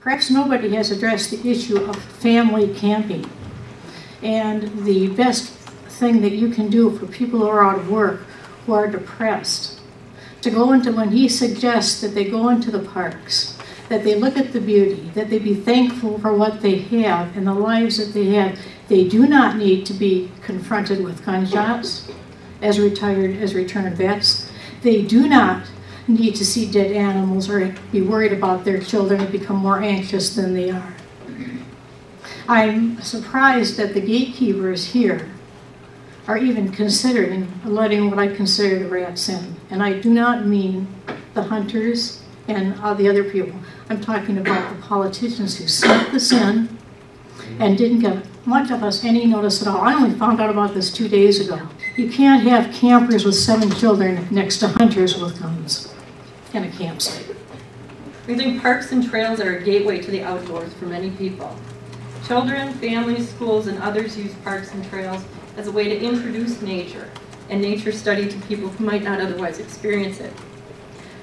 Perhaps nobody has addressed the issue of family camping. And the best thing that you can do for people who are out of work, who are depressed, to go into, when he suggests that they go into the parks, that they look at the beauty, that they be thankful for what they have and the lives that they have. They do not need to be confronted with gunshots as returned vets. They do not need to see dead animals or be worried about their children and become more anxious than they are. I'm surprised that the gatekeepers here are even considering letting what I consider the rats in. And I do not mean the hunters and the other people. I'm talking about the politicians who snuck this in and didn't give much of us any notice at all. I only found out about this 2 days ago. You can't have campers with 7 children next to hunters with guns in a campsite. We think parks and trails are a gateway to the outdoors for many people. Children, families, schools, and others use parks and trails as a way to introduce nature and nature study to people who might not otherwise experience it.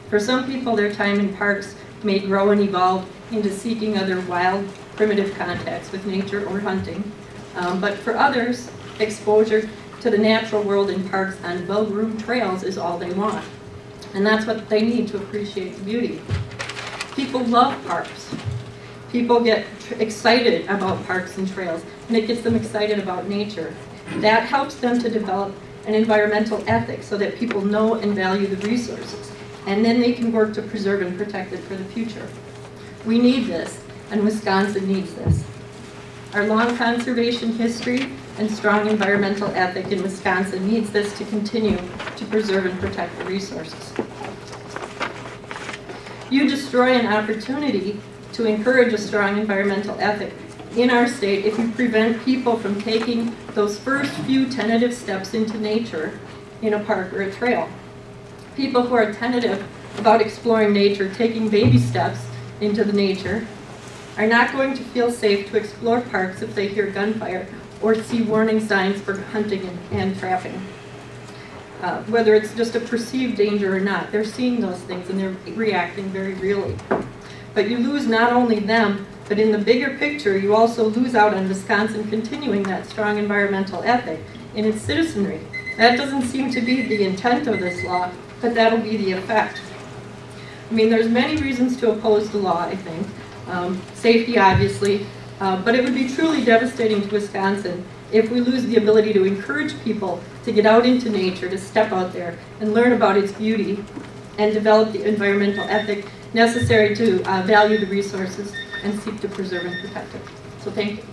For some people, their time in parks may grow and evolve into seeking other wild, primitive contacts with nature or hunting. But for others, exposure to the natural world in parks on well-groomed trails is all they want. And that's what they need to appreciate the beauty. People love parks. People get excited about parks and trails, and it gets them excited about nature. That helps them to develop an environmental ethic so that people know and value the resources, and then they can work to preserve and protect it for the future. We need this, and Wisconsin needs this. Our long conservation history and strong environmental ethic in Wisconsin needs this to continue to preserve and protect the resources. You destroy an opportunity to encourage a strong environmental ethic in our state if you prevent people from taking those first few tentative steps into nature in a park or a trail. People who are tentative about exploring nature, taking baby steps into the nature, are not going to feel safe to explore parks if they hear gunfire or see warning signs for hunting and trapping. Whether it's just a perceived danger or not, they're seeing those things and they're reacting very really. But you lose not only them, but in the bigger picture, you also lose out on Wisconsin continuing that strong environmental ethic in its citizenry. That doesn't seem to be the intent of this law, but that'll be the effect. I mean, there's many reasons to oppose the law, I think. Safety, obviously, but it would be truly devastating to Wisconsin if we lose the ability to encourage people to get out into nature, to step out there and learn about its beauty and develop the environmental ethic necessary to value the resources and seek to preserve and protect it. So thank you.